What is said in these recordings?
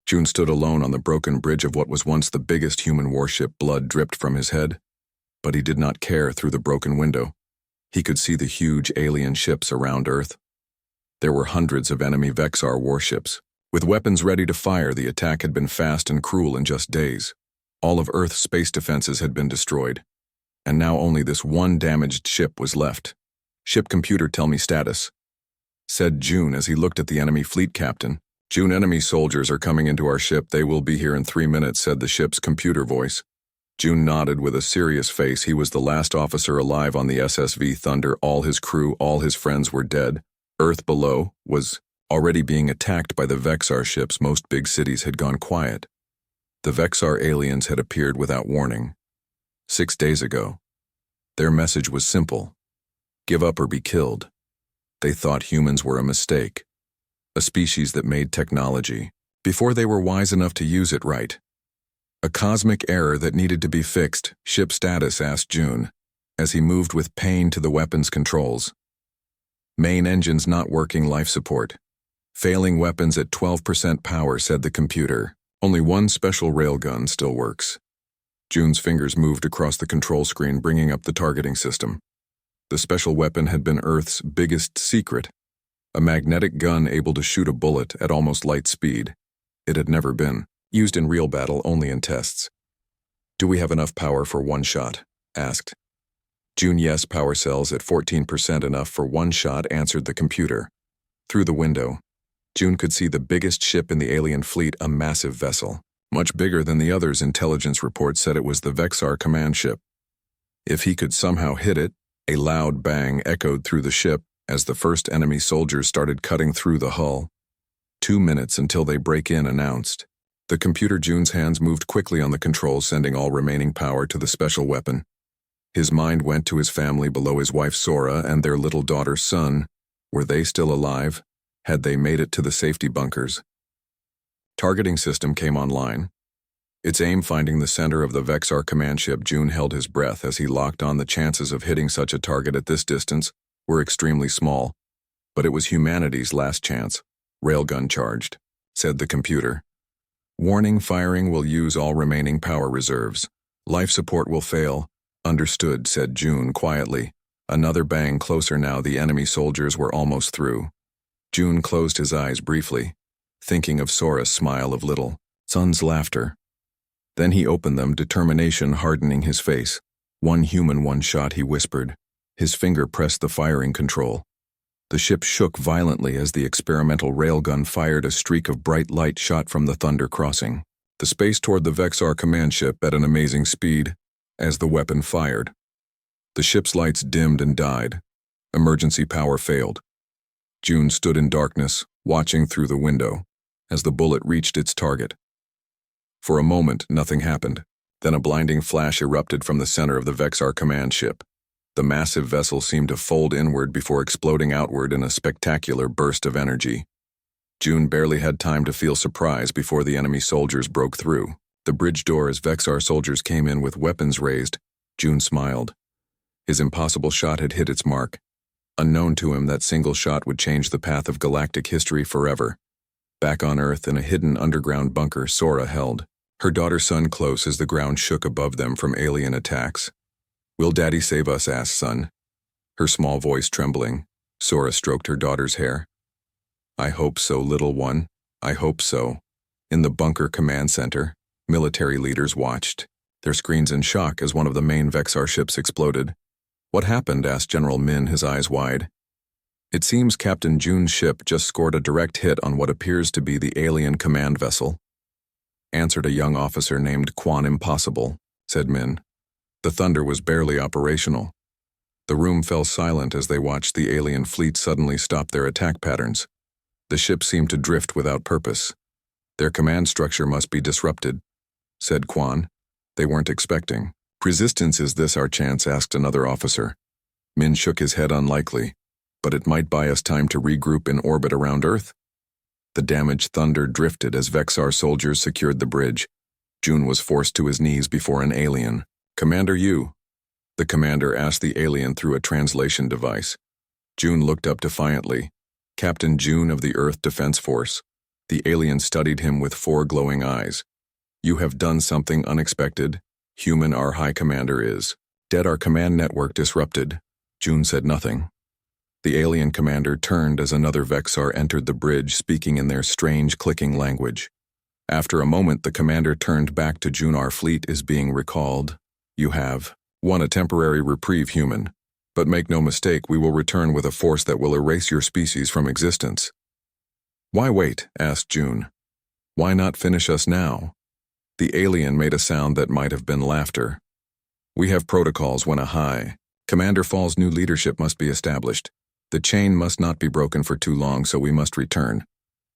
June stood alone on the broken bridge of what was once the biggest human warship. Blood dripped from his head, but he did not care. Through the broken window, he could see the huge alien ships around Earth. There were hundreds of enemy Vexar warships. With weapons ready to fire, the attack had been fast and cruel in just days. All of Earth's space defenses had been destroyed, and now only this one damaged ship was left. "Ship computer, tell me status," said June as he looked at the enemy fleet captain. "June, enemy soldiers are coming into our ship. They will be here in 3 minutes," said the ship's computer voice. June nodded with a serious face. He was the last officer alive on the SSV Thunder. All his crew, all his friends were dead. Earth below was already being attacked by the Vexar ships. Most big cities had gone quiet. The Vexar aliens had appeared without warning. 6 days ago. Their message was simple: give up or be killed. They thought humans were a mistake, a species that made technology before they were wise enough to use it right. A cosmic error that needed to be fixed. "Ship status?" asked June, as he moved with pain to the weapons controls. "Main engines not working, life support. Failing weapons at 12% power," said the computer. "Only one special railgun still works." June's fingers moved across the control screen, bringing up the targeting system. The special weapon had been Earth's biggest secret, a magnetic gun able to shoot a bullet at almost light speed. It had never been used in real battle, only in tests. "Do we have enough power for one shot?" asked June. "Yes, power cells at 14%, enough for one shot," answered the computer. Through the window, June could see the biggest ship in the alien fleet, a massive vessel. Much bigger than the others. Intelligence reports said it was the Vexar command ship. If he could somehow hit it. A loud bang echoed through the ship as the first enemy soldiers started cutting through the hull. 2 minutes until they break in, announced the computer. June's hands moved quickly on the controls, sending all remaining power to the special weapon. His mind went to his family below, his wife Sora and their little daughter Sun. Were they still alive? Had they made it to the safety bunkers? Targeting system came online, its aim finding the center of the Vexar command ship. June held his breath as he locked on. The chances of hitting such a target at this distance were extremely small, but it was humanity's last chance. "Railgun charged," said the computer. "Warning, firing will use all remaining power reserves. Life support will fail." "Understood," said June quietly. Another bang, closer now. The enemy soldiers were almost through. June closed his eyes briefly, thinking of Sora's smile, of little Sun's laughter. Then he opened them, determination hardening his face. "One human, one shot," he whispered. His finger pressed the firing control. The ship shook violently as the experimental railgun fired. A streak of bright light shot from the Thunder, crossing the space toward the Vexar command ship at an amazing speed. As the weapon fired, the ship's lights dimmed and died. Emergency power failed. June stood in darkness, watching through the window as the bullet reached its target. For a moment, nothing happened. Then a blinding flash erupted from the center of the Vexar command ship. The massive vessel seemed to fold inward before exploding outward in a spectacular burst of energy. June barely had time to feel surprise before the enemy soldiers broke through the bridge door. As Vexar soldiers came in with weapons raised, June smiled. His impossible shot had hit its mark. Unknown to him, that single shot would change the path of galactic history forever. Back on Earth, in a hidden underground bunker, Sora held her daughter Sun close as the ground shook above them from alien attacks. "Will Daddy save us?" asked Sun, her small voice trembling. Sora stroked her daughter's hair. "I hope so, little one. I hope so." In the bunker command center, military leaders watched, their screens in shock as one of the main Vexar ships exploded. "What happened?" asked General Min, his eyes wide. "It seems Captain June's ship just scored a direct hit on what appears to be the alien command vessel," answered a young officer named Quan. "Impossible," said Min. The Thunder was barely operational. The room fell silent as they watched the alien fleet suddenly stop their attack patterns. The ship seemed to drift without purpose. "Their command structure must be disrupted," said Quan. "They weren't expecting resistance." "Is this our chance?" asked another officer. Min shook his head. "Unlikely, but it might buy us time to regroup in orbit around Earth." The damaged Thunder drifted as Vexar soldiers secured the bridge. June was forced to his knees before an alien. "Commander Yu," the commander asked the alien through a translation device. June looked up defiantly. "Captain June of the Earth Defense Force." The alien studied him with 4 glowing eyes. You have done something unexpected. Human, our high commander is dead. Our command network disrupted. June said nothing. The alien commander turned as another Vexar entered the bridge, speaking in their strange clicking language. After a moment, the commander turned back to June. Our fleet is being recalled. You have won a temporary reprieve, human. But make no mistake, we will return with a force that will erase your species from existence. Why wait? Asked June. Why not finish us now? The alien made a sound that might have been laughter. We have protocols. When a high commander falls, new leadership must be established. The chain must not be broken for too long, so we must return.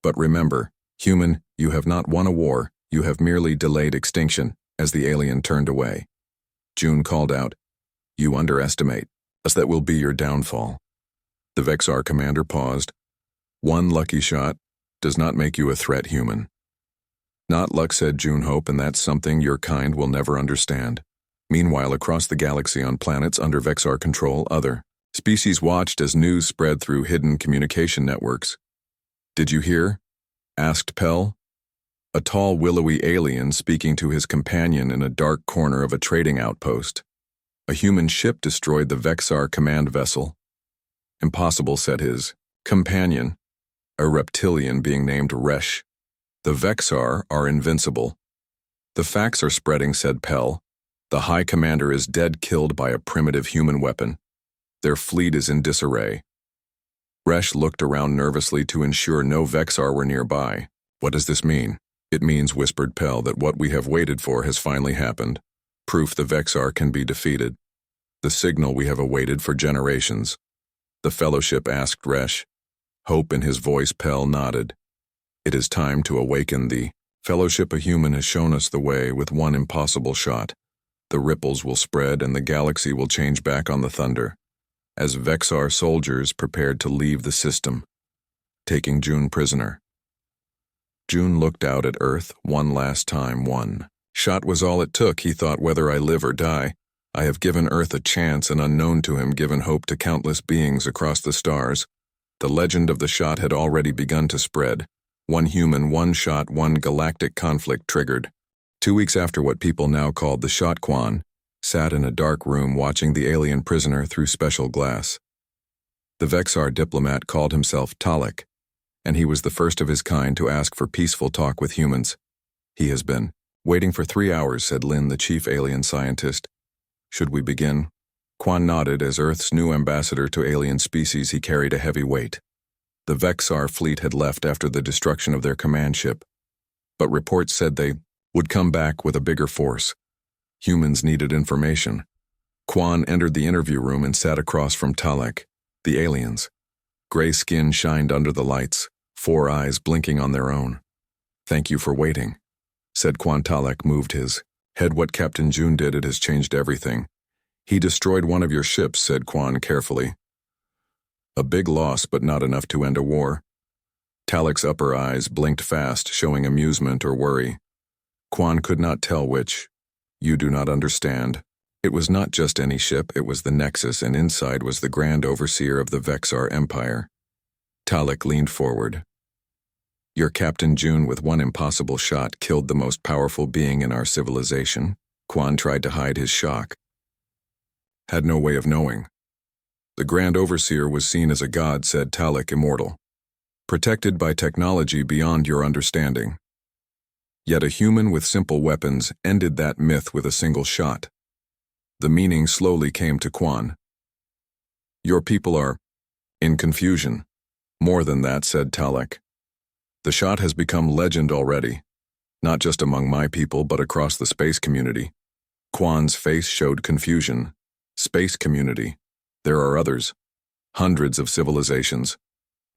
But remember, human, you have not won a war, you have merely delayed extinction. As the alien turned away, June called out, You underestimate us. That will be your downfall. The Vexar commander paused. One lucky shot does not make you a threat, human. Not luck, said June Hope, and that's something your kind will never understand. Meanwhile, across the galaxy on planets under Vexar control, other species watched as news spread through hidden communication networks. Did you hear? Asked Pell. A tall, willowy alien speaking to his companion in a dark corner of a trading outpost. A human ship destroyed the Vexar command vessel. Impossible, said his companion, a reptilian being named Resh. The Vexar are invincible. The facts are spreading, said Pell. The High Commander is dead, killed by a primitive human weapon. Their fleet is in disarray. Resh looked around nervously to ensure no Vexar were nearby. What does this mean? It means, whispered Pell, that what we have waited for has finally happened. Proof the Vexar can be defeated. The signal we have awaited for generations. The Fellowship asked Resh. Hope in his voice. Pell nodded. It is time to awaken the Fellowship. A human has shown us the way with one impossible shot. The ripples will spread and the galaxy will change back on the thunder, as Vexar soldiers prepared to leave the system, taking June prisoner. June looked out at Earth one last time. One shot was all it took, he thought. Whether I live or die, I have given Earth a chance, and unknown to him, given hope to countless beings across the stars. The legend of the shot had already begun to spread. One human, one shot, one galactic conflict triggered. 2 weeks after, what people now called the shot, Quan sat in a dark room watching the alien prisoner through special glass. The Vexar diplomat called himself Talek, and he was the first of his kind to ask for peaceful talk with humans. He has been waiting for 3 hours, said Lin, the chief alien scientist. Should we begin? Quan nodded. As Earth's new ambassador to alien species, he carried a heavy weight. The Vexar fleet had left after the destruction of their command ship, but reports said they would come back with a bigger force. Humans needed information. Quan entered the interview room and sat across from Talek. The aliens. Gray skin shined under the lights, 4 eyes blinking on their own. Thank you for waiting, said Quan. Talek moved his head. What Captain June did, it has changed everything. He destroyed one of your ships, said Quan carefully. A big loss, but not enough to end a war. Talek's upper eyes blinked fast, showing amusement or worry. Quan could not tell which. You do not understand. It was not just any ship, it was the Nexus, and inside was the Grand Overseer of the Vexar Empire. Talek leaned forward. Your Captain June, with one impossible shot, killed the most powerful being in our civilization. Quan tried to hide his shock. Had no way of knowing. The Grand Overseer was seen as a god, said Talek, immortal, protected by technology beyond your understanding. Yet a human with simple weapons ended that myth with a single shot. The meaning slowly came to Quan. Your people are in confusion. More than that, said Talek. The shot has become legend already, not just among my people but across the space community. Quan's face showed confusion. Space community. There are others. Hundreds of civilizations,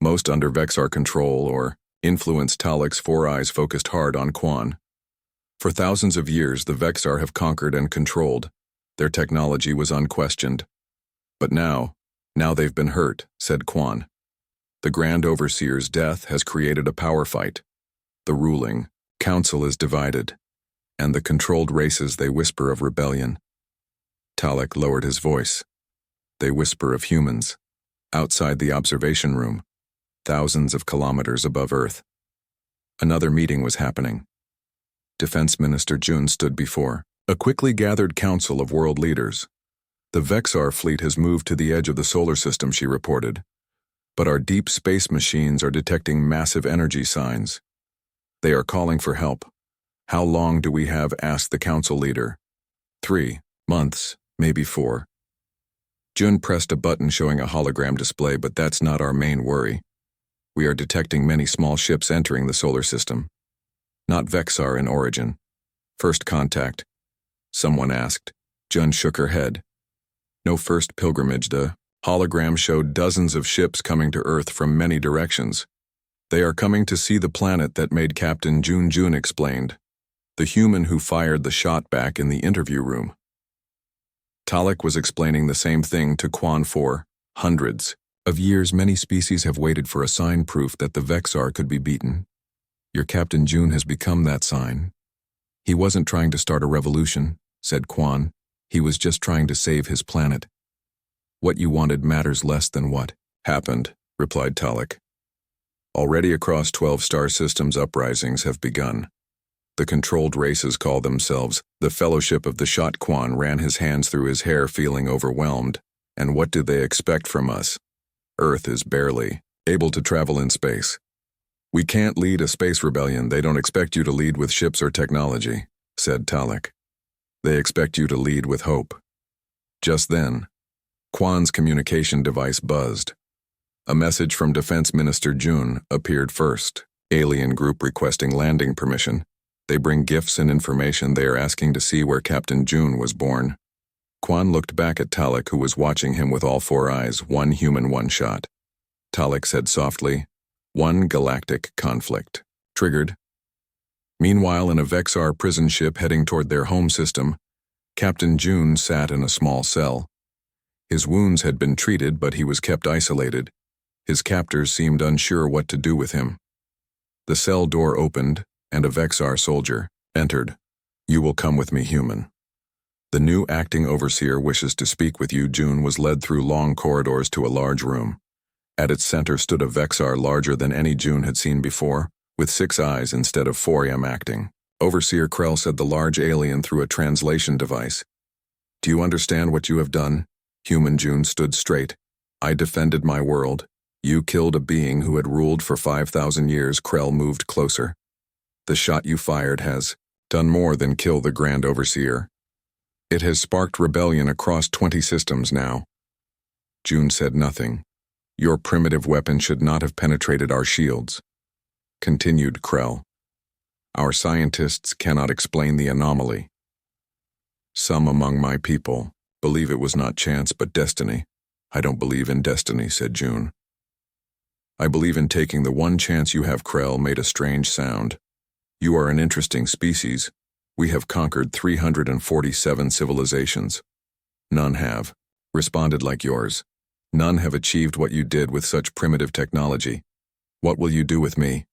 most under Vexar control or influence. Talek's 4 eyes focused hard on Quan. For thousands of years, the Vexar have conquered and controlled. Their technology was unquestioned. But now they've been hurt, said Quan. The Grand Overseer's death has created a power fight. The ruling council is divided, and the controlled races, they whisper of rebellion. Talek lowered his voice. They whisper of humans, outside the observation room, thousands of kilometers above Earth. Another meeting was happening. Defense Minister June stood before a quickly gathered council of world leaders. The Vexar fleet has moved to the edge of the solar system, she reported. But our deep space machines are detecting massive energy signs. They are calling for help. How long do we have? Asked the council leader. 3 months, maybe 4. June pressed a button showing a hologram display, but that's not our main worry. We are detecting many small ships entering the solar system. Not Vexar in origin. First contact. Someone asked. June shook her head. No first pilgrimage. The hologram showed dozens of ships coming to Earth from many directions. They are coming to see the planet that made Captain June explained. The human who fired the shot back in the interview room. Talek was explaining the same thing to Quan. For hundreds of years, many species have waited for a sign, proof that the Vexar could be beaten. Your Captain June has become that sign. He wasn't trying to start a revolution, said Quan. He was just trying to save his planet. What you wanted matters less than what happened, replied Talek. Already across 12 star systems, uprisings have begun. The controlled races call themselves the Fellowship of the Shot. Quan ran his hands through his hair, feeling overwhelmed. And what do they expect from us? Earth is barely able to travel in space. We can't lead a space rebellion. They don't expect you to lead with ships or technology, said Talek. They expect you to lead with hope. Just then, Quan's communication device buzzed. A message from Defense Minister June appeared first. Alien group requesting landing permission. They bring gifts and information. They are asking to see where Captain June was born. Quan looked back at Talek, who was watching him with all 4 eyes. 1 human, 1 shot. Talek said softly, 1 galactic conflict. Triggered. Meanwhile, in a Vexar prison ship heading toward their home system, Captain June sat in a small cell. His wounds had been treated, but he was kept isolated. His captors seemed unsure what to do with him. The cell door opened, and a Vexar soldier entered. You will come with me, human. The new acting overseer wishes to speak with you. June was led through long corridors to a large room. At its center stood a Vexar larger than any June had seen before, with 6 eyes instead of 4. Acting Overseer Krell said the large alien through a translation device. Do you understand what you have done? Human June stood straight. I defended my world. You killed a being who had ruled for 5,000 years. Krell moved closer. The shot you fired has done more than kill the Grand Overseer. It has sparked rebellion across 20 systems now. June said nothing. Your primitive weapon should not have penetrated our shields. Continued Krell. Our scientists cannot explain the anomaly. Some among my people believe it was not chance but destiny. I don't believe in destiny, said June. I believe in taking the one chance you have. Krell made a strange sound. You are an interesting species. We have conquered 347 civilizations. None have responded like yours. None have achieved what you did with such primitive technology. What will you do with me?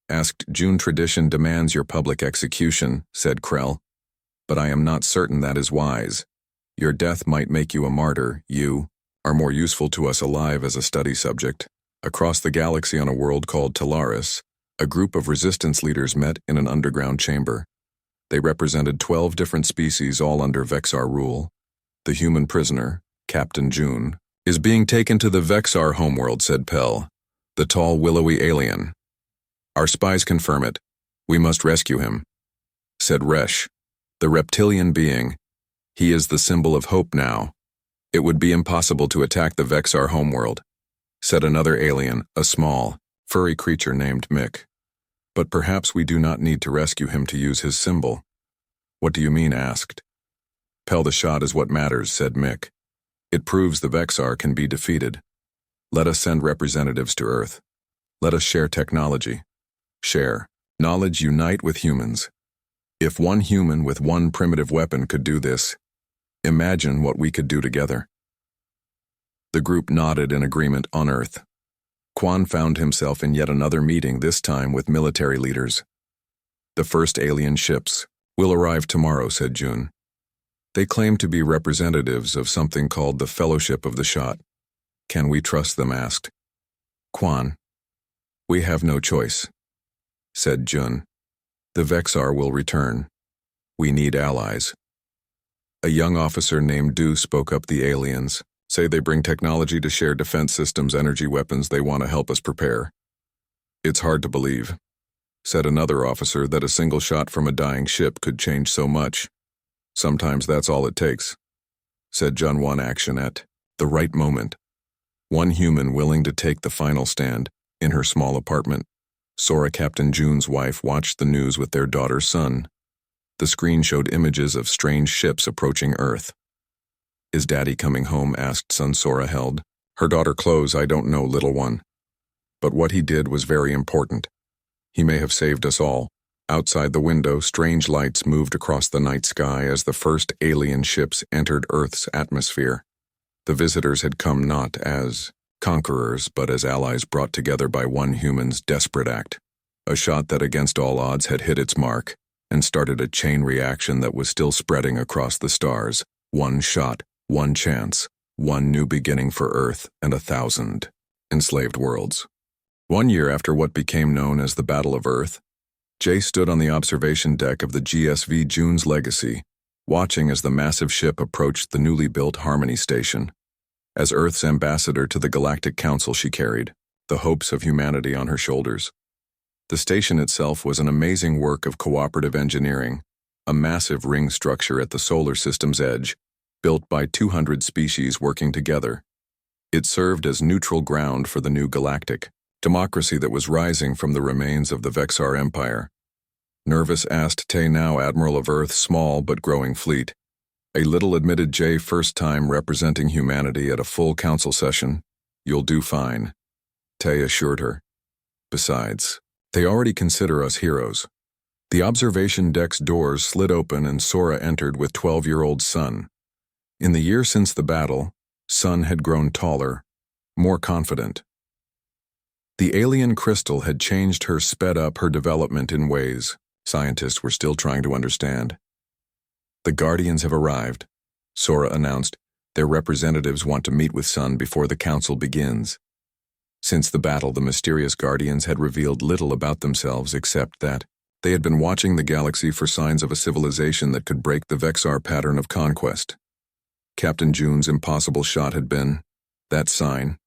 Asked June. Tradition demands your public execution, said Krell. But I am not certain that is wise. Your death might make you a martyr. You are more useful to us alive as a study subject. Across the galaxy on a world called Talaris, a group of resistance leaders met in an underground chamber. They represented 12 different species, all under Vexar rule. The human prisoner, Captain June, is being taken to the Vexar homeworld, said Pell, the tall, willowy alien. Our spies confirm it. We must rescue him, said Resh, the reptilian being. He is the symbol of hope now. It would be impossible to attack the Vexar homeworld, said another alien, a small, furry creature named Mick. But perhaps we do not need to rescue him to use his symbol. What do you mean? Asked. Pell, the shot is what matters, said Mick. It proves the Vexar can be defeated. Let us send representatives to Earth. Let us share technology. Share knowledge, unite with humans. If one human with one primitive weapon could do this, imagine what we could do together. The group nodded in agreement. On Earth, Quan found himself in yet another meeting, this time with military leaders. The first alien ships will arrive tomorrow, said June. They claim to be representatives of something called the Fellowship of the Shot. Can we trust them? Asked Quan. We have no choice, said Jun. The Vexar will return. We need allies. A young officer named Du spoke up. The aliens say they bring technology to share defense systems, energy weapons. They want to help us prepare. It's hard to believe, said another officer, that a single shot from a dying ship could change so much. Sometimes that's all it takes, said Jun. One action at the right moment. One human willing to take the final stand. In her small apartment, Sora, Captain Jun's wife, watched the news with their daughter's son. The screen showed images of strange ships approaching Earth. Is Daddy coming home? Asked son. Sora held her daughter close. I don't know, little one. But what he did was very important. He may have saved us all. Outside the window, strange lights moved across the night sky as the first alien ships entered Earth's atmosphere. The visitors had come not as conquerors, but as allies brought together by one human's desperate act. A shot that against all odds had hit its mark and started a chain reaction that was still spreading across the stars. One shot, one chance, one new beginning for Earth and 1,000 enslaved worlds. 1 year after what became known as the Battle of Earth, Jay stood on the observation deck of the GSV June's Legacy, watching as the massive ship approached the newly built Harmony Station. As Earth's ambassador to the Galactic Council, she carried the hopes of humanity on her shoulders. The station itself was an amazing work of cooperative engineering, a massive ring structure at the solar system's edge, built by 200 species working together. It served as neutral ground for the new galactic democracy that was rising from the remains of the Vexar Empire. Nervous, asked Tay, now Admiral of Earth's small but growing fleet. A little, admitted Jay, first time representing humanity at a full council session. You'll do fine, Tay assured her. Besides, they already consider us heroes. The observation deck's doors slid open and Sora entered with 12-year-old Sun. In the year since the battle, Sun had grown taller, more confident. The alien crystal had changed her, sped up her development in ways scientists were still trying to understand. The Guardians have arrived, Sora announced. Their representatives want to meet with Sun before the council begins. Since the battle, the mysterious Guardians had revealed little about themselves except that they had been watching the galaxy for signs of a civilization that could break the Vexar pattern of conquest. Captain June's impossible shot had been that sign.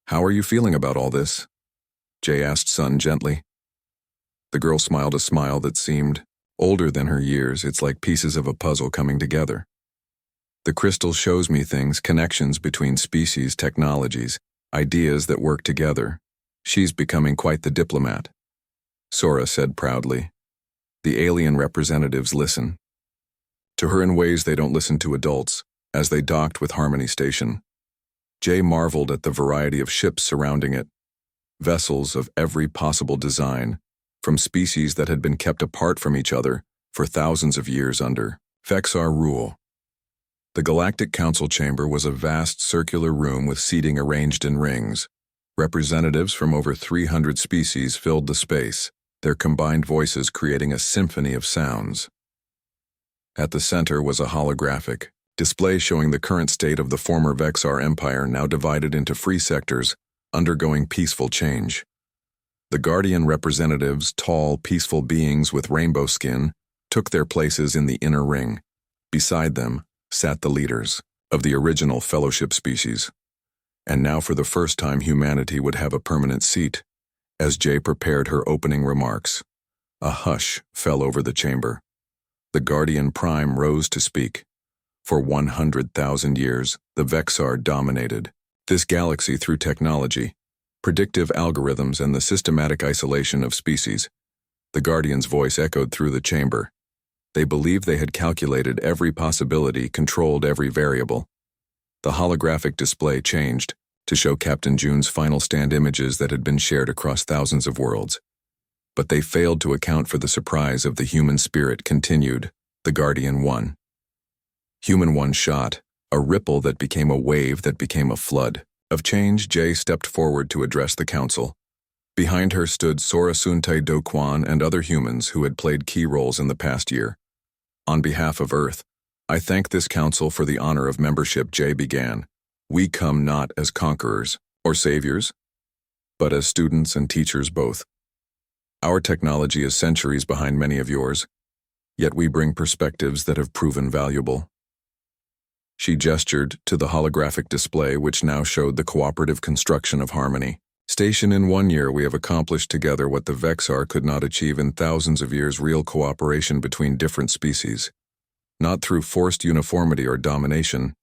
How are you feeling about all this? Jay asked Sun gently. The girl smiled a smile that seemed older than her years. It's like pieces of a puzzle coming together. The crystal shows me things, connections between species, technologies, ideas that work together. She's becoming quite the diplomat, Sora said proudly. The alien representatives listen to her in ways they don't listen to adults. As they docked with Harmony Station, Jay marveled at the variety of ships surrounding it, vessels of every possible design, from species that had been kept apart from each other for thousands of years under Vexar rule. The Galactic Council chamber was a vast circular room with seating arranged in rings. Representatives from over 300 species filled the space, their combined voices creating a symphony of sounds. At the center was a holographic display showing the current state of the former Vexar Empire, now divided into free sectors, undergoing peaceful change. The Guardian representatives, tall, peaceful beings with rainbow skin, took their places in the inner ring. Beside them sat the leaders of the original Fellowship species. And now for the first time humanity would have a permanent seat. As Jay prepared her opening remarks, a hush fell over the chamber. The Guardian Prime rose to speak. For 100,000 years, the Vexar dominated this galaxy through technology, predictive algorithms, and the systematic isolation of species. The Guardian's voice echoed through the chamber. They believed they had calculated every possibility, controlled every variable. The holographic display changed to show Captain June's final stand images that had been shared across thousands of worlds. But they failed to account for the surprise of the human spirit. Continued, the Guardian won. Human one shot, a ripple that became a wave that became a flood of change. Jay stepped forward to address the council. Behind her stood Sora, Suntae, Do Kwon, and other humans who had played key roles in the past year. On behalf of Earth, I thank this council for the honor of membership. Jay began. We come not as conquerors or saviors, but as students and teachers both. Our technology is centuries behind many of yours, yet we bring perspectives that have proven valuable. She gestured to the holographic display which now showed the cooperative construction of harmony. Station, in 1 year we have accomplished together what the Vexar could not achieve in thousands of years: real cooperation between different species. Not through forced uniformity or domination,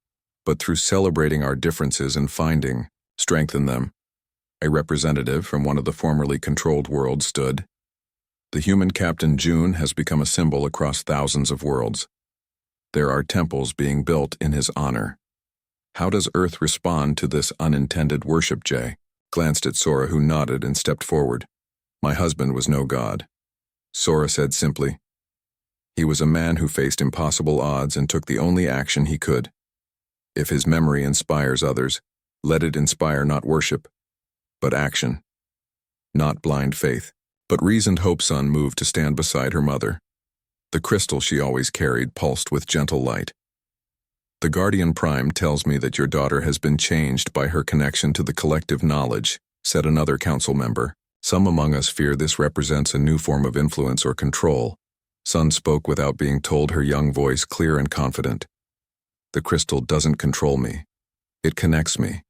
but through celebrating our differences and finding strength in them. A representative from one of the formerly controlled worlds stood. The human Captain June has become a symbol across thousands of worlds. There are temples being built in his honor. How does Earth respond to this unintended worship? Jay glanced at Sora, who nodded and stepped forward. My husband was no god, Sora said simply. He was a man who faced impossible odds and took the only action he could. If his memory inspires others, let it inspire not worship, but action. Not blind faith, but reasoned hope. Sun moved to stand beside her mother. The crystal she always carried pulsed with gentle light. The Guardian Prime tells me that your daughter has been changed by her connection to the collective knowledge, said another council member. Some among us fear this represents a new form of influence or control. Sun spoke without being told, her young voice clear and confident. The crystal doesn't control me. It connects me.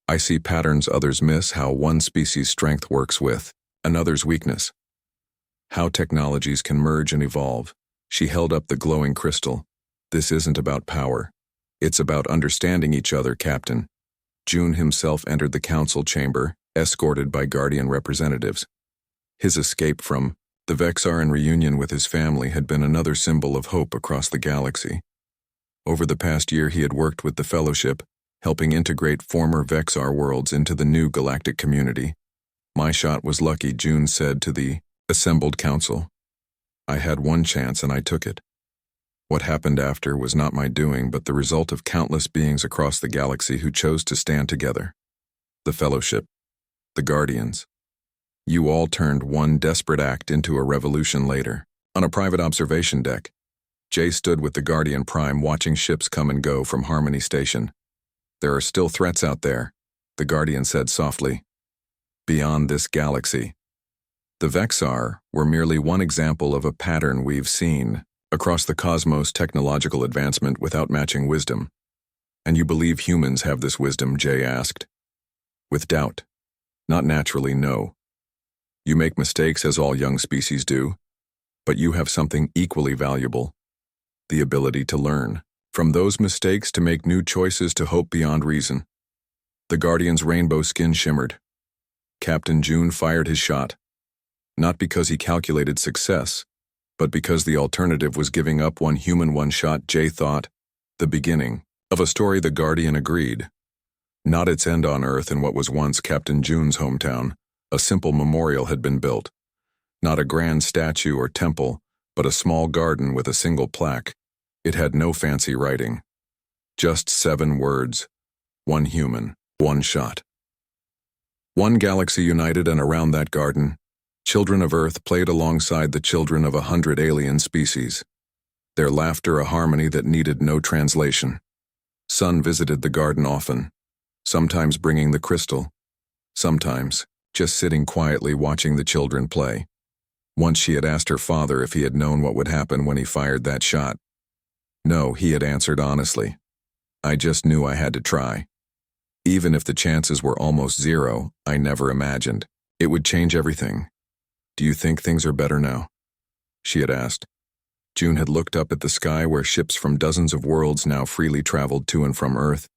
I see patterns others miss, how one species' strength works with another's weakness. How technologies can merge and evolve. She held up the glowing crystal. This isn't about power. It's about understanding each other, Captain. June himself entered the council chamber, escorted by Guardian representatives. His escape from the Vexar and reunion with his family had been another symbol of hope across the galaxy. Over the past year he had worked with the Fellowship, helping integrate former Vexar worlds into the new galactic community. My shot was lucky, June said to the assembled council. I had one chance and I took it. What happened after was not my doing, but the result of countless beings across the galaxy who chose to stand together. The Fellowship, the Guardians. You all turned one desperate act into a revolution later. On a private observation deck, Jay stood with the Guardian Prime watching ships come and go from Harmony Station. There are still threats out there, the Guardian said softly. Beyond this galaxy. The Vexar were merely one example of a pattern we've seen across the cosmos: technological advancement without matching wisdom. And you believe humans have this wisdom? Jay asked. With doubt. Not naturally, no. You make mistakes, as all young species do, but you have something equally valuable: the ability to learn from those mistakes, to make new choices, to hope beyond reason. The Guardian's rainbow skin shimmered. Captain June fired his shot. Not because he calculated success, but because the alternative was giving up. One human, one shot, Jay thought. The beginning of a story, the Guardian agreed. Not its end. On Earth, in what was once Captain June's hometown, a simple memorial had been built. Not a grand statue or temple, but a small garden with a single plaque. It had no fancy writing. Just 7 words. One human, one shot. One galaxy united, and around that garden, children of Earth played alongside the children of 100 alien species. Their laughter a harmony that needed no translation. Sun visited the garden often, sometimes bringing the crystal, sometimes just sitting quietly watching the children play. Once she had asked her father if he had known what would happen when he fired that shot. No, he had answered honestly. I just knew I had to try. Even if the chances were almost zero, I never imagined it would change everything. Do you think things are better now? She had asked. June had looked up at the sky where ships from dozens of worlds now freely traveled to and from Earth.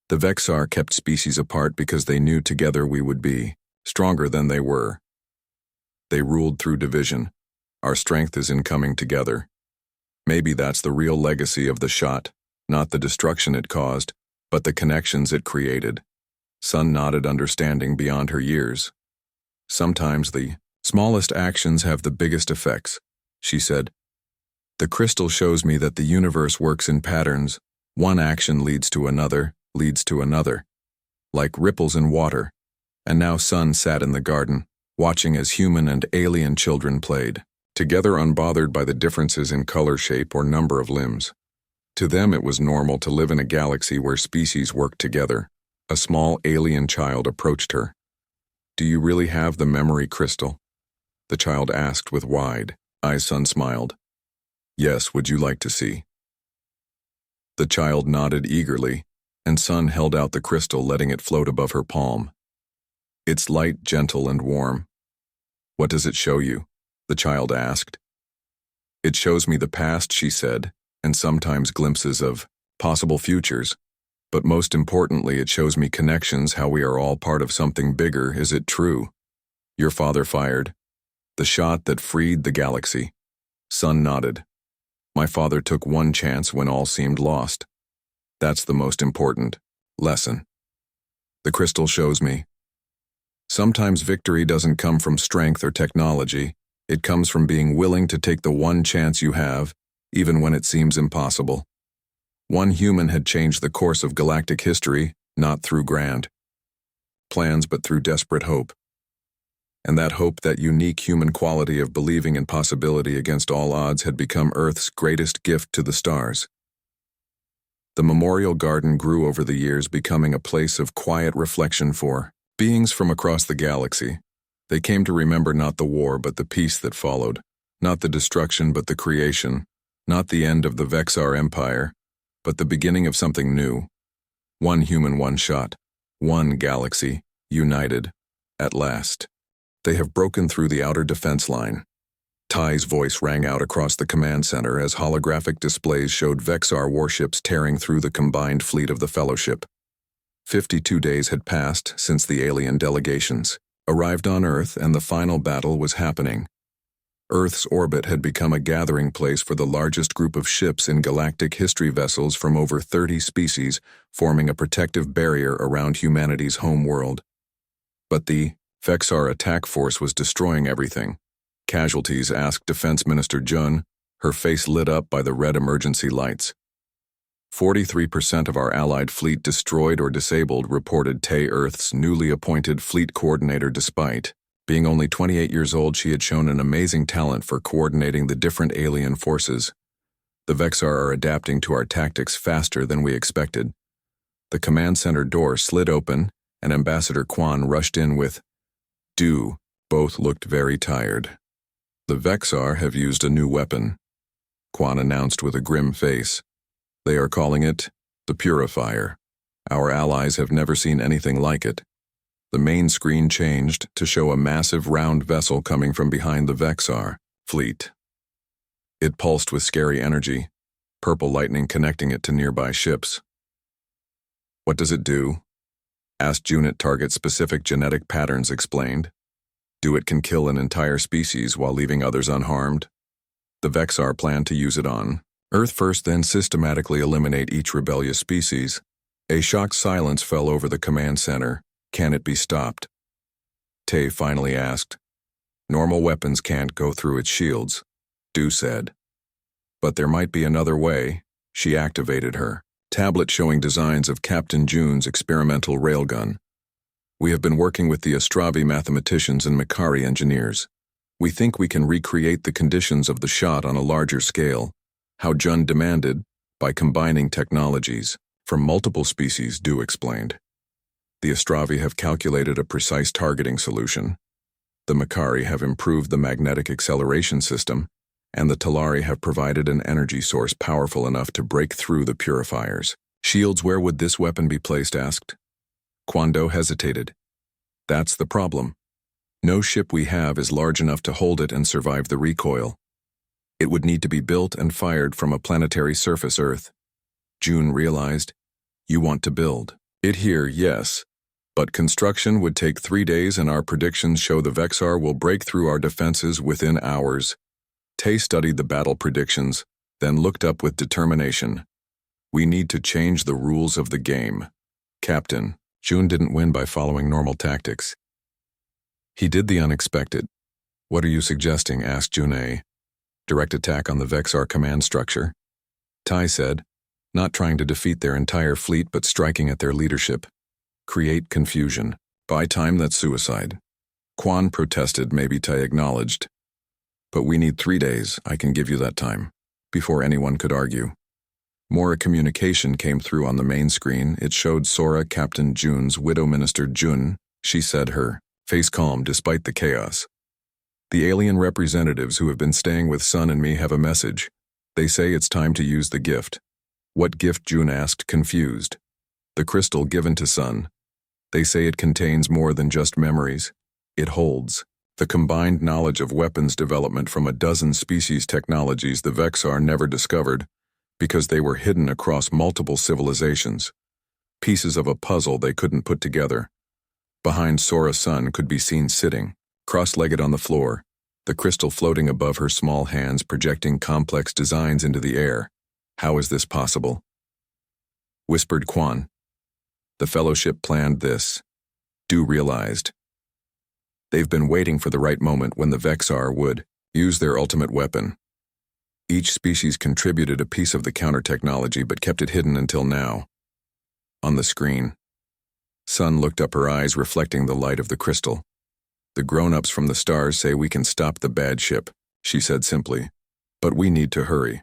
The Vexar kept species apart because they knew together we would be stronger than they were. They ruled through division. Our strength is in coming together. Maybe that's the real legacy of the shot, not the destruction it caused, but the connections it created. Sun nodded, understanding beyond her years. Sometimes the smallest actions have the biggest effects, she said. The crystal shows me that the universe works in patterns. One action leads to another, like ripples in water. And now Sun sat in the garden, watching as human and alien children played, together unbothered by the differences in color, shape, or number of limbs. To them it was normal to live in a galaxy where species worked together. A small alien child approached her. Do you really have the memory crystal? the child asked with wide eyes. Sun smiled. Yes, would you like to see? The child nodded eagerly, and Sun held out the crystal, letting it float above her palm. It's light, gentle, and warm. What does it show you? The child asked. It shows me the past, she said, and sometimes glimpses of possible futures. But most importantly, it shows me connections, how we are all part of something bigger. Is it true? Your father fired the shot that freed the galaxy. Sun nodded. My father took one chance when all seemed lost. That's the most important lesson. The crystal shows me. Sometimes victory doesn't come from strength or technology. It comes from being willing to take the one chance you have, even when it seems impossible. One human had changed the course of galactic history, not through grand plans but through desperate hope. And that hope, that unique human quality of believing in possibility against all odds, had become Earth's greatest gift to the stars. The memorial garden grew over the years, becoming a place of quiet reflection for beings from across the galaxy. They came to remember not the war but the peace that followed, not the destruction but the creation, not the end of the Vexar Empire, but the beginning of something new. One human, one shot, one galaxy, united, at last. They have broken through the outer defense line. Ty's voice rang out across the command center as holographic displays showed Vexar warships tearing through the combined fleet of the Fellowship. 52 days had passed since the alien delegations arrived on Earth, and the final battle was happening. Earth's orbit had become a gathering place for the largest group of ships in galactic history, vessels from over 30 species, forming a protective barrier around humanity's home world. But the Vexar attack force was destroying everything. Casualties? Asked Defense Minister Jun, her face lit up by the red emergency lights. 43% of our allied fleet destroyed or disabled, reported Tay, Earth's newly appointed fleet coordinator. Despite being only 28 years old, she had shown an amazing talent for coordinating the different alien forces. The Vexar are adapting to our tactics faster than we expected. The command center door slid open, and Ambassador Quan rushed in with "Do." Both looked very tired. The Vexar have used a new weapon, Quan announced with a grim face. They are calling it the Purifier. Our allies have never seen anything like it. The main screen changed to show a massive round vessel coming from behind the Vexar fleet. It pulsed with scary energy, purple lightning connecting it to nearby ships. What does it do? Asked Jun. It targets specific genetic patterns, explained. It can kill an entire species while leaving others unharmed. The Vexar plan to use it on Earth first, then systematically eliminate each rebellious species. A shocked silence fell over the command center. Can it be stopped? Tay finally asked. Normal weapons can't go through its shields, Du said. But there might be another way. She activated her tablet showing designs of Captain Jun's experimental railgun. We have been working with the Astravi mathematicians and Makari engineers. We think we can recreate the conditions of the shot on a larger scale, how Jun demanded, by combining technologies from multiple species, Du explained. The Astravi have calculated a precise targeting solution. The Makari have improved the magnetic acceleration system, and the Talari have provided an energy source powerful enough to break through the purifiers. Shields? Where would this weapon be placed? Asked. Kwando hesitated. That's the problem. No ship we have is large enough to hold it and survive the recoil. It would need to be built and fired from a planetary surface Earth. Jun realized. You want to build it here, yes. But construction would take 3 days, and our predictions show the Vexar will break through our defenses within hours. Tay studied the battle predictions, then looked up with determination. We need to change the rules of the game. Captain, Jun didn't win by following normal tactics. He did the unexpected. What are you suggesting? Asked Jun. Direct attack on the Vexar command structure. Tai said, not trying to defeat their entire fleet but striking at their leadership. Create confusion. Buy time? That's suicide. Quan protested. Maybe Tai acknowledged. But we need 3 days. I can give you that time. Before anyone could argue. More communication came through on the main screen. It showed Sora, Captain Jun's widow, Minister Jun. She said, her face calm despite the chaos. The alien representatives who have been staying with Sun and me have a message. They say it's time to use the gift. What gift? June asked, confused. The crystal given to Sun. They say it contains more than just memories. It holds the combined knowledge of weapons development from a dozen species technologies the Vexar never discovered because they were hidden across multiple civilizations. Pieces of a puzzle they couldn't put together. Behind Sora, Sun could be seen sitting, cross-legged on the floor, the crystal floating above her small hands, projecting complex designs into the air. How is this possible? Whispered Quan. The Fellowship planned this. Du realized. They've been waiting for the right moment when the Vexar would use their ultimate weapon. Each species contributed a piece of the counter-technology but kept it hidden until now. On the screen, Sun looked up, her eyes reflecting the light of the crystal. The grown-ups from the stars say we can stop the bad ship, she said simply. But we need to hurry.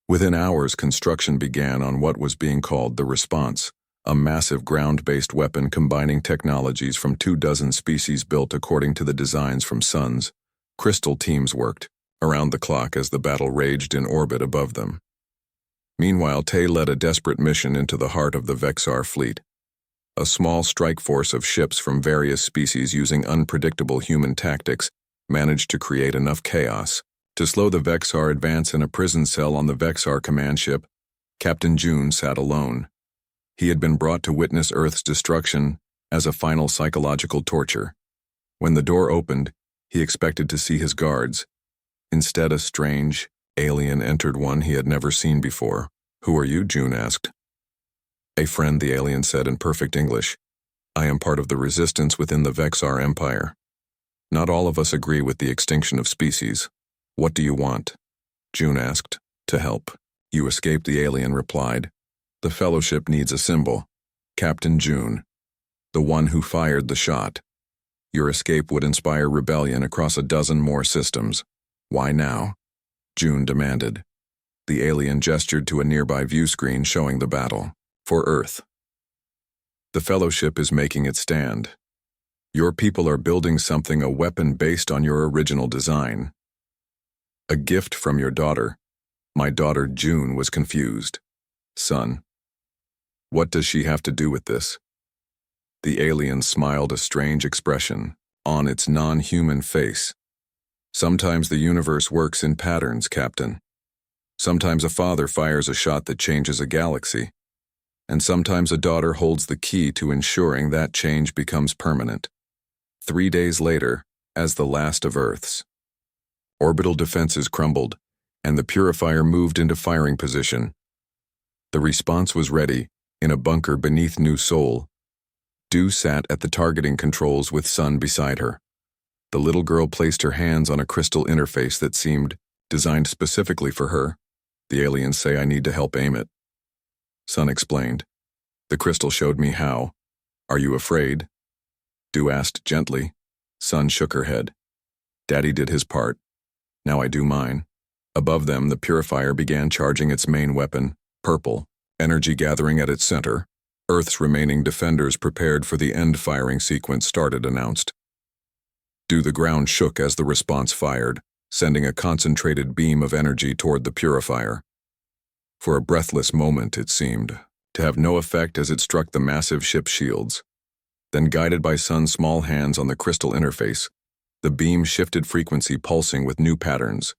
Within hours, construction began on what was being called the Response, a massive ground-based weapon combining technologies from 24 species built according to the designs from Sun's. Crystal teams worked around the clock as the battle raged in orbit above them. Meanwhile, Tay led a desperate mission into the heart of the Vexar fleet. A small strike force of ships from various species using unpredictable human tactics managed to create enough chaos to slow the Vexar advance. In a prison cell on the Vexar command ship, Captain June sat alone. He had been brought to witness Earth's destruction as a final psychological torture. When the door opened, he expected to see his guards. Instead, a strange alien entered, one he had never seen before. Who are you? June asked. A friend, the alien said in perfect English. I am part of the resistance within the Vexar Empire. Not all of us agree with the extinction of species. What do you want? June asked. To help. You escaped, the alien replied. The Fellowship needs a symbol. Captain June. The one who fired the shot. Your escape would inspire rebellion across a dozen more systems. Why now? June demanded. The alien gestured to a nearby view screen showing the battle. For Earth. The Fellowship is making its stand. Your people are building something, a weapon based on your original design. A gift from your daughter. My daughter June was confused. Son. What does she have to do with this? The alien smiled, a strange expression on its non-human face. Sometimes the universe works in patterns, Captain. Sometimes a father fires a shot that changes a galaxy. And sometimes a daughter holds the key to ensuring that change becomes permanent. 3 days later, as the last of Earth's orbital defenses crumbled, and the Purifier moved into firing position. The response was ready, in a bunker beneath New Sol. Du sat at the targeting controls with Sun beside her. The little girl placed her hands on a crystal interface that seemed designed specifically for her. The aliens say I need to help aim it. Sun explained. The crystal showed me how. Are you afraid? Du asked gently. Sun shook her head. Daddy did his part. Now I do mine. Above them, the Purifier began charging its main weapon, purple, energy gathering at its center. Earth's remaining defenders prepared for the end firing sequence started, announced. The ground shook as the response fired, sending a concentrated beam of energy toward the Purifier. For a breathless moment, it seemed to have no effect as it struck the massive ship's shields. Then, guided by Sun's small hands on the crystal interface, the beam shifted frequency, pulsing with new patterns.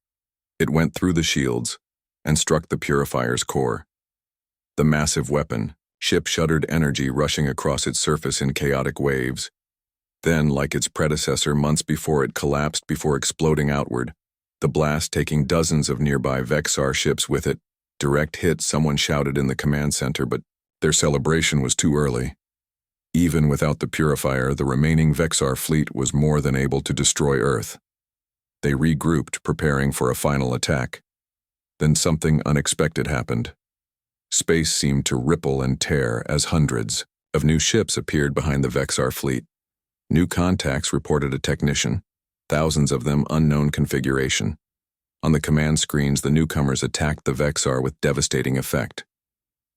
It went through the shields and struck the Purifier's core. The massive weapon, ship shuddered, energy rushing across its surface in chaotic waves. Then, like its predecessor months before, it collapsed before exploding outward, the blast taking dozens of nearby Vexar ships with it. Direct hit, someone shouted in the command center, but their celebration was too early. Even without the Purifier, the remaining Vexar fleet was more than able to destroy Earth. They regrouped, preparing for a final attack. Then something unexpected happened. Space seemed to ripple and tear as hundreds of new ships appeared behind the Vexar fleet. New contacts, reported a technician, thousands of them unknown configuration. On the command screens, the newcomers attacked the Vexar with devastating effect.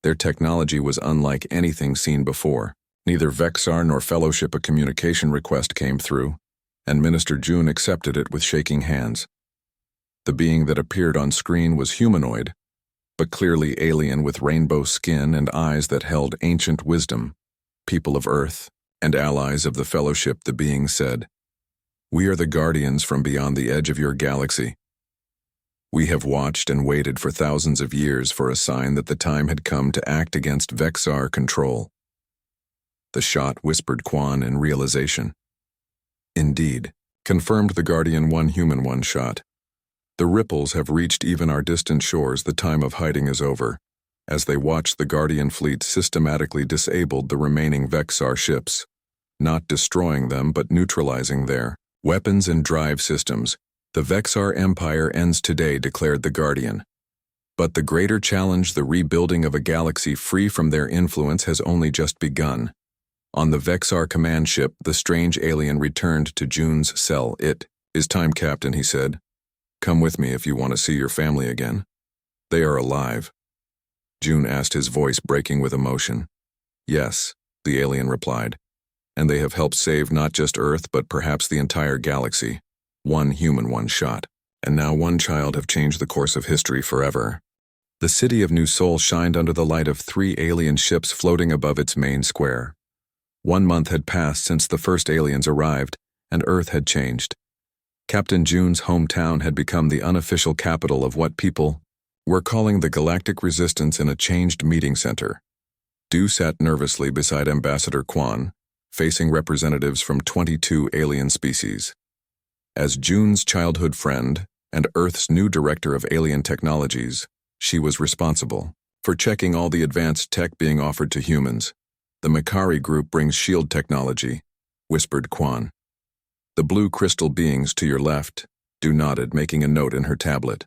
Their technology was unlike anything seen before. Neither Vexar nor Fellowship a communication request came through. and Minister June accepted it with shaking hands. The being that appeared on screen was humanoid, but clearly alien, with rainbow skin and eyes that held ancient wisdom. People of Earth and allies of the Fellowship, the being said, "We are the guardians from beyond the edge of your galaxy. We have watched and waited for thousands of years for a sign that the time had come to act against Vexar control." The shot whispered Quan in realization. "Indeed," confirmed the Guardian, "one human, one shot. The ripples have reached even our distant shores. The time of hiding is over." As they watched, the Guardian fleet systematically disabled the remaining Vexar ships, not destroying them but neutralizing their weapons and drive systems. "The Vexar Empire ends today," declared the Guardian. "But the greater challenge, the rebuilding of a galaxy free from their influence, has only just begun." On the Vexar command ship, the strange alien returned to June's cell. "It is time, Captain," he said. "Come with me if you want to see your family again. They are alive." June asked, his voice breaking with emotion. "Yes," the alien replied. "And they have helped save not just Earth but perhaps the entire galaxy. One human, one shot. And now one child have changed the course of history forever." The city of New Sol shined under the light of 3 alien ships floating above its main square. 1 month had passed since the first aliens arrived, and Earth had changed. Captain June's hometown had become the unofficial capital of what people were calling the Galactic Resistance in a changed meeting center. Du sat nervously beside Ambassador Quan, facing representatives from 22 alien species. As June's childhood friend and Earth's new director of alien technologies, she was responsible for checking all the advanced tech being offered to humans. "The Makari group brings shield technology," whispered Quan. "The blue crystal beings to your left," Du nodded, making a note in her tablet.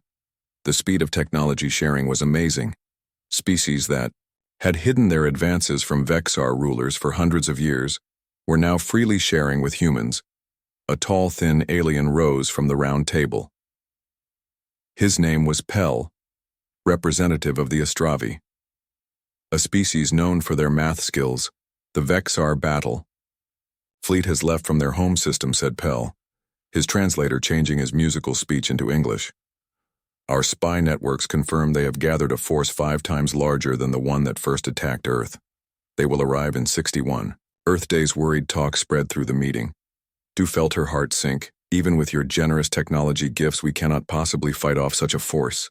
The speed of technology sharing was amazing. Species that had hidden their advances from Vexar rulers for hundreds of years were now freely sharing with humans. A tall, thin alien rose from the round table. His name was Pell, representative of the Astravi, a species known for their math skills. "The Vexar battle fleet has left from their home system," said Pell, his translator changing his musical speech into English. "Our spy networks confirm they have gathered a force 5 times larger than the one that first attacked Earth. They will arrive in 61. Earth Day's worried talk spread through the meeting. Du felt her heart sink. "Even with your generous technology gifts, we cannot possibly fight off such a force."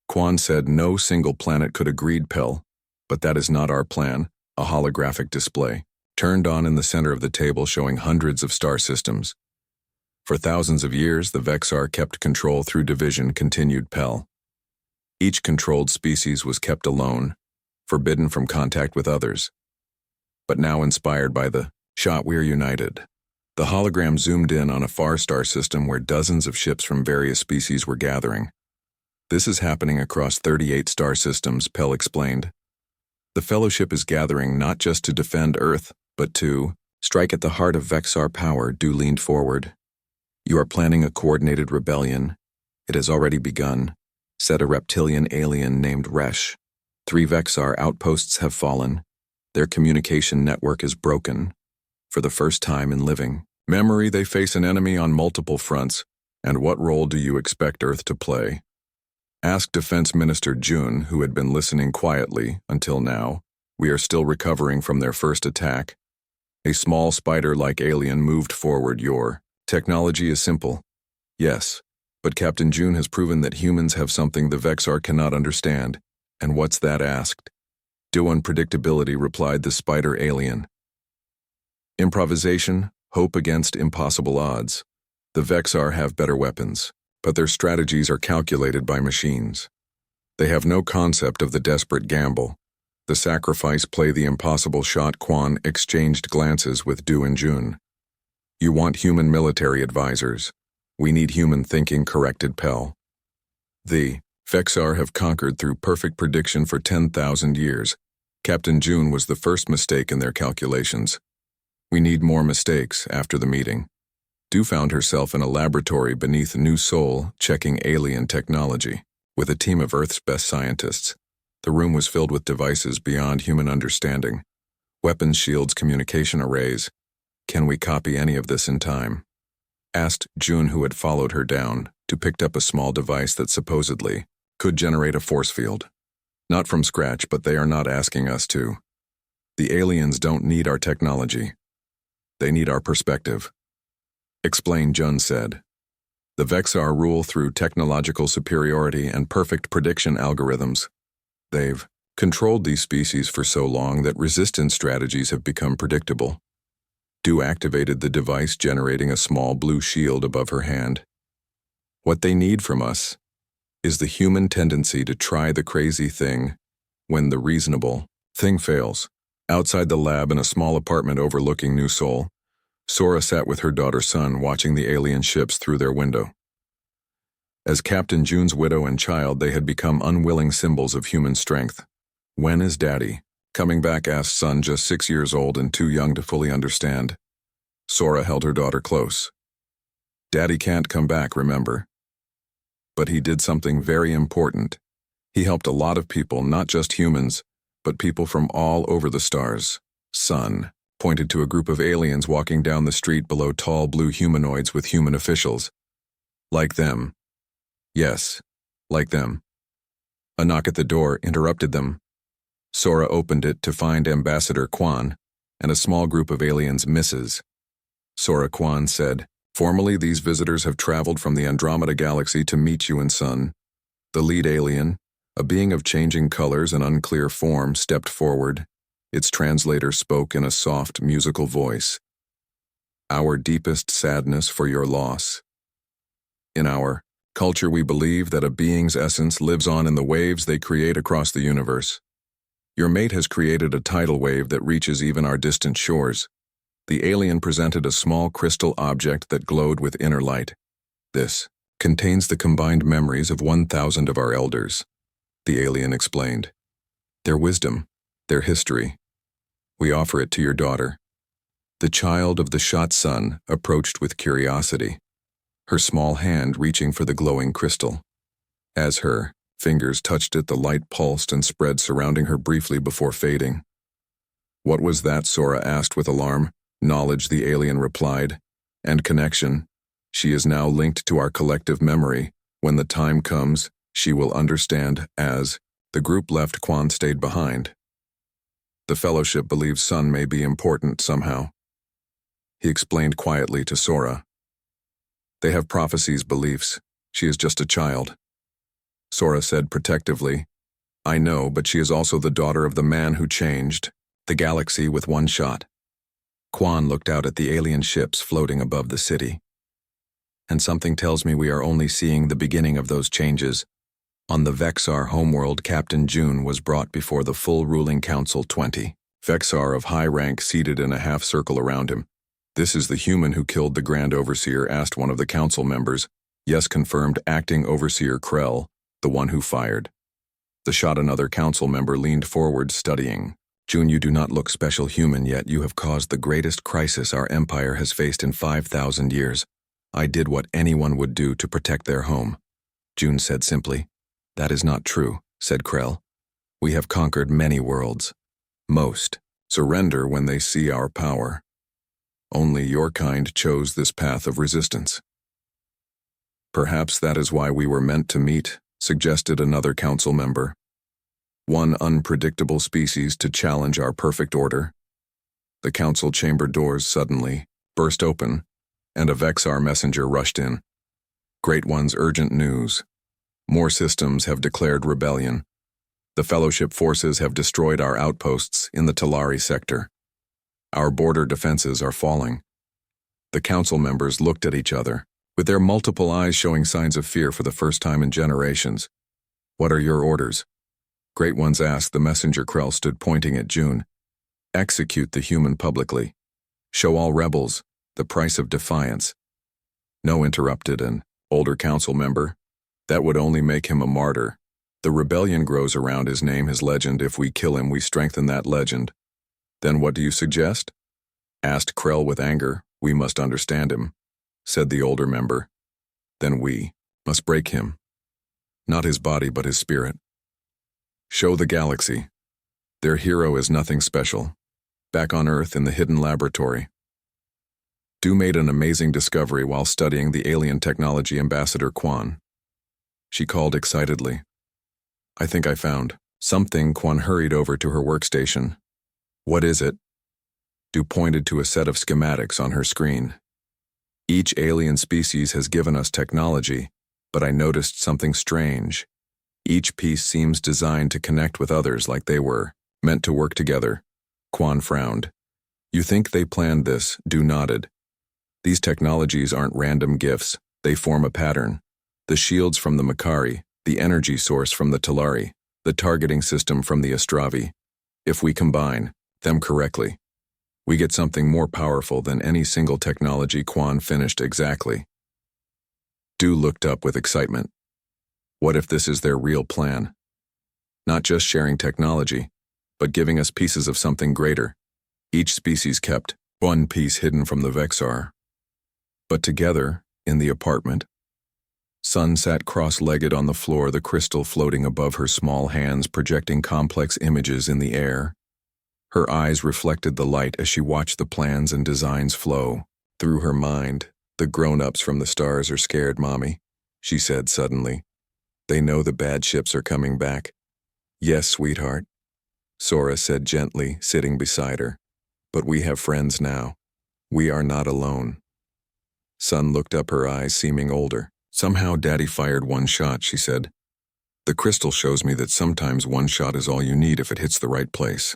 Quan said, "No single planet could," agreed Pell. "But that is not our plan." A holographic display turned on in the center of the table, showing hundreds of star systems. "For thousands of years, the Vexar kept control through division," continued Pell. "Each controlled species was kept alone, forbidden from contact with others. But now, inspired by the shot, we are united." The hologram zoomed in on a far star system where dozens of ships from various species were gathering. "This is happening across 38 star systems," Pell explained. "The Fellowship is gathering not just to defend Earth, but to strike at the heart of Vexar power." Du leaned forward. "You are planning a coordinated rebellion. It has already begun," said a reptilian alien named Resh. 3 Vexar outposts have fallen. Their communication network is broken. For the first time in living memory, they face an enemy on multiple fronts. And what role do you expect Earth to play?" asked Defense Minister June, who had been listening quietly until now. "We are still recovering from their first attack." A small spider-like alien moved forward. "Your technology is simple." "Yes, but Captain June has proven that humans have something the Vexar cannot understand." "And what's that?" asked Du. "Unpredictability," replied the spider alien. "Improvisation, hope against impossible odds. The Vexar have better weapons, but their strategies are calculated by machines. They have no concept of the desperate gamble, the sacrifice, play the impossible shot." Quan exchanged glances with Du and June. "You want human military advisors. We need human thinking," corrected Pell. "The Vexar have conquered through perfect prediction for 10,000 years. Captain June was the first mistake in their calculations. We need more mistakes." After the meeting, Du found herself in a laboratory beneath New Sol, checking alien technology, with a team of Earth's best scientists. The room was filled with devices beyond human understanding. Weapons, shields, communication arrays. "Can we copy any of this in time?" asked June, who had followed her down, to pick up a small device that supposedly could generate a force field. Not from scratch, but they are not asking us to. The aliens don't need our technology. They need our perspective. Explain, Jun said. The Vexar rule through technological superiority and perfect prediction algorithms. They've controlled these species for so long that resistance strategies have become predictable. Du activated the device, generating a small blue shield above her hand. What they need from us is the human tendency to try the crazy thing when the reasonable thing fails. Outside the lab in a small apartment overlooking New Seoul, Sora sat with her daughter Sun, watching the alien ships through their window. As Captain June's widow and child, they had become unwilling symbols of human strength. When is Daddy coming back? Asked Sun, just 6 years old and too young to fully understand. Sora held her daughter close. Daddy can't come back, remember? But he did something very important. He helped a lot of people, not just humans, but people from all over the stars. Sun pointed to a group of aliens walking down the street below tall blue humanoids with human officials. Like them. Yes, like them. A knock at the door interrupted them. Sora opened it to find Ambassador Quan and a small group of aliens, Mrs. Sora. Quan said, "Formally, these visitors have traveled from the Andromeda Galaxy to meet you and Sun." The lead alien, a being of changing colors and unclear form, stepped forward. Its translator spoke in a soft, musical voice. "Our deepest sadness for your loss. In our culture, we believe that a being's essence lives on in the waves they create across the universe. Your mate has created a tidal wave that reaches even our distant shores." The alien presented a small crystal object that glowed with inner light. "This contains the combined memories of 1,000 of our elders," the alien explained. "Their wisdom, their history. We offer it to your daughter." The child of the shot sun approached with curiosity, her small hand reaching for the glowing crystal. As her fingers touched it, the light pulsed and spread, surrounding her briefly before fading. "What was that?" Sora asked with alarm. "Knowledge," the alien replied, "and connection. She is now linked to our collective memory. When the time comes, she will understand." As the group left, Quan stayed behind. "The Fellowship believes Sun may be important somehow," he explained quietly to Sora. "They have prophecies, beliefs. She is just a child." Sora said protectively, "I know, but she is also the daughter of the man who changed the galaxy with one shot." Quan looked out at the alien ships floating above the city. "And something tells me we are only seeing the beginning of those changes." On the Vexar homeworld, Captain June was brought before the full ruling council. 20 Vexar of high rank seated in a half-circle around him. "This is the human who killed the Grand Overseer?" asked one of the council members. "Yes," confirmed Acting Overseer Krell, "the one who fired the shot." Another council member leaned forward, studying. "June, you do not look special human, yet you have caused the greatest crisis our empire has faced in 5,000 years. I did what anyone would do to protect their home." June said simply. "That is not true," said Krell. "We have conquered many worlds. Most surrender when they see our power. Only your kind chose this path of resistance." "Perhaps that is why we were meant to meet," suggested another council member. "One unpredictable species to challenge our perfect order." The council chamber doors suddenly burst open, and a Vexar messenger rushed in. "Great Ones, urgent news. More systems have declared rebellion. The Fellowship forces have destroyed our outposts in the Talari sector. Our border defenses are falling." The council members looked at each other, with their multiple eyes showing signs of fear for the first time in generations. "What are your orders?" Great Ones asked. The messenger Krell stood, pointing at June. "Execute the human publicly. Show all rebels the price of defiance." "No," interrupted an older council member. "That would only make him a martyr. The rebellion grows around his name, his legend. If we kill him, we strengthen that legend." "Then what do you suggest?" asked Krell with anger. "We must understand him," said the older member. "Then we must break him. Not his body, but his spirit. Show the galaxy. Their hero is nothing special. Back on Earth in the hidden laboratory." Du made an amazing discovery while studying the alien technology ambassador Quan. She called excitedly. I think I found something. Quan hurried over to her workstation. What is it? Du pointed to a set of schematics on her screen. Each alien species has given us technology, but I noticed something strange. Each piece seems designed to connect with others like they were meant to work together. Quan frowned. You think they planned this? Du nodded. These technologies aren't random gifts, they form a pattern. The shields from the Makari, the energy source from the Talari, the targeting system from the Astravi. If we combine them correctly, we get something more powerful than any single technology. Quan finished exactly. Du looked up with excitement. What if this is their real plan? Not just sharing technology, but giving us pieces of something greater. Each species kept one piece hidden from the Vexar. But together, in the apartment, Sun sat cross-legged on the floor, the crystal floating above her small hands, projecting complex images in the air. Her eyes reflected the light as she watched the plans and designs flow through her mind. The grown-ups from the stars are scared, Mommy, she said suddenly. They know the bad ships are coming back. Yes, sweetheart, Sora said gently, sitting beside her. But we have friends now. We are not alone. Sun looked up, her eyes seeming older. Somehow Daddy fired one shot, she said. The crystal shows me that sometimes one shot is all you need if it hits the right place.